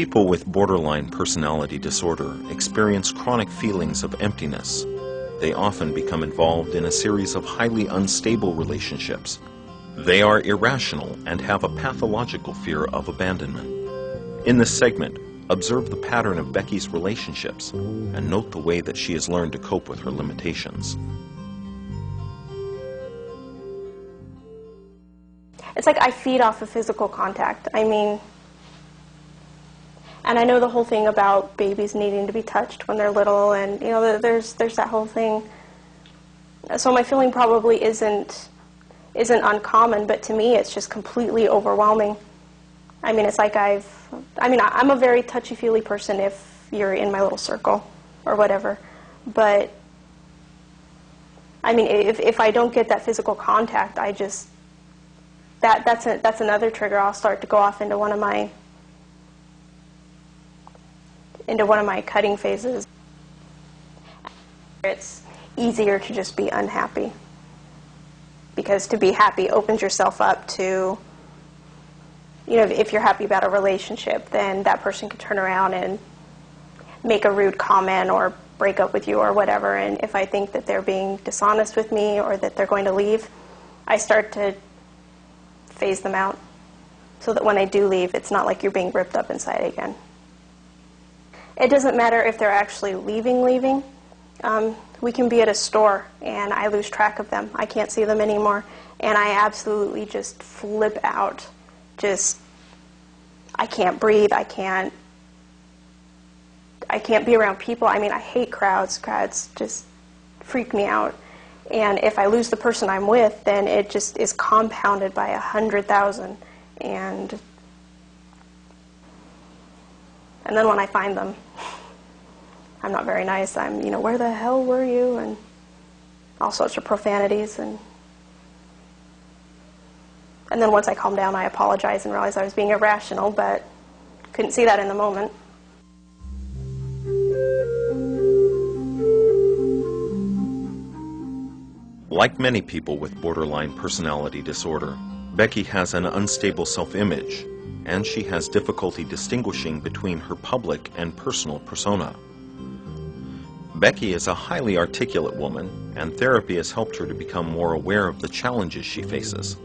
People with borderline personality disorder experience chronic feelings of emptiness. They often become involved in a series of highly unstable relationships. They are irrational and have a pathological fear of abandonment. In this segment, observe the pattern of Becky's relationships and note the way that she has learned to cope with her limitations. It's like I feed off of physical contact. And I know the whole thing about babies needing to be touched when they're little, and there's that whole thing. So my feeling probably isn't uncommon, but to me it's just completely overwhelming. It's like I'm a very touchy-feely person if you're in my little circle or whatever, but if I don't get that physical contact, that's another trigger. I'll start to go off into one of my cutting phases. It's easier to just be unhappy, because to be happy opens yourself up to, if you're happy about a relationship, then that person could turn around and make a rude comment or break up with you or whatever. And if I think that they're being dishonest with me or that they're going to leave, I start to phase them out so that when they do leave, it's not like you're being ripped up inside again. It doesn't matter if they're actually leaving. We can be at a store and I lose track of them. I can't see them anymore. And I absolutely just flip out. I can't breathe. I can't be around people. I hate crowds. Crowds just freak me out. And if I lose the person I'm with, then it just is compounded by 100,000. And then when I find them, I'm not very nice. Where the hell were you? And all sorts of profanities. And then once I calm down, I apologize and realize I was being irrational, but couldn't see that in the moment. Like many people with borderline personality disorder, Becky has an unstable self-image, and she has difficulty distinguishing between her public and personal persona. Becky is a highly articulate woman, and therapy has helped her to become more aware of the challenges she faces.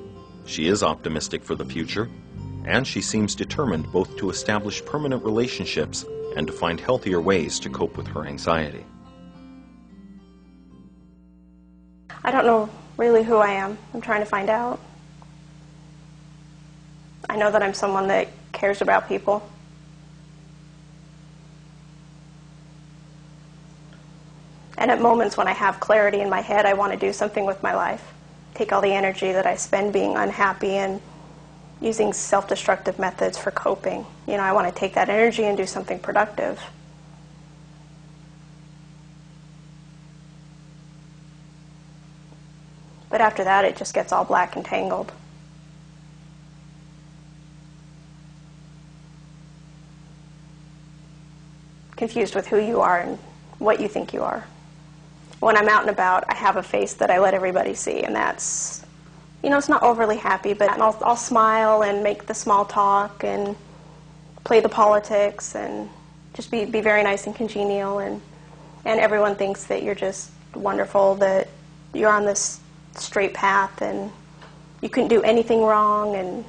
She is optimistic for the future, and she seems determined both to establish permanent relationships and to find healthier ways to cope with her anxiety. I don't know really who I am. I'm trying to find out. I know that I'm someone that cares about people. And at moments when I have clarity in my head, I want to do something with my life. Take all the energy that I spend being unhappy and using self-destructive methods for coping. I want to take that energy and do something productive. But after that, it just gets all black and tangled. Confused with who you are and what you think you are. When I'm out and about, I have a face that I let everybody see, and that's, it's not overly happy, but I'll smile and make the small talk and play the politics and just be very nice and congenial, and everyone thinks that you're just wonderful, that you're on this straight path and you couldn't do anything wrong, and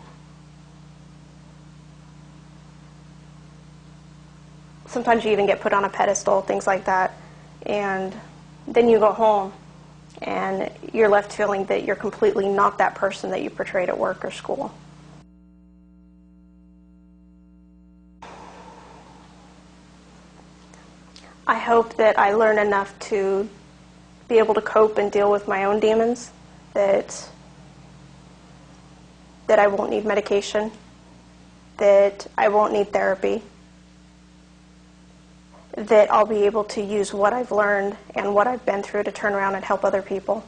sometimes you even get put on a pedestal, things like that, and then you go home and you're left feeling that you're completely not that person that you portrayed at work or school. I hope that I learn enough to be able to cope and deal with my own demons, that I won't need medication, that I won't need therapy, that I'll be able to use what I've learned and what I've been through to turn around and help other people.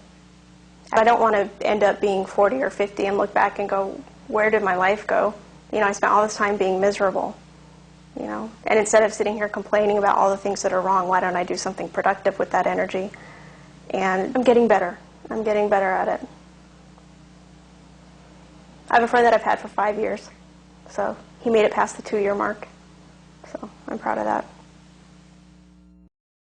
I don't want to end up being 40 or 50 and look back and go, where did my life go? I spent all this time being miserable, And instead of sitting here complaining about all the things that are wrong, why don't I do something productive with that energy? And I'm getting better. I'm getting better at it. I have a friend that I've had for 5 years, so he made it past the 2-year mark. I'm proud of that.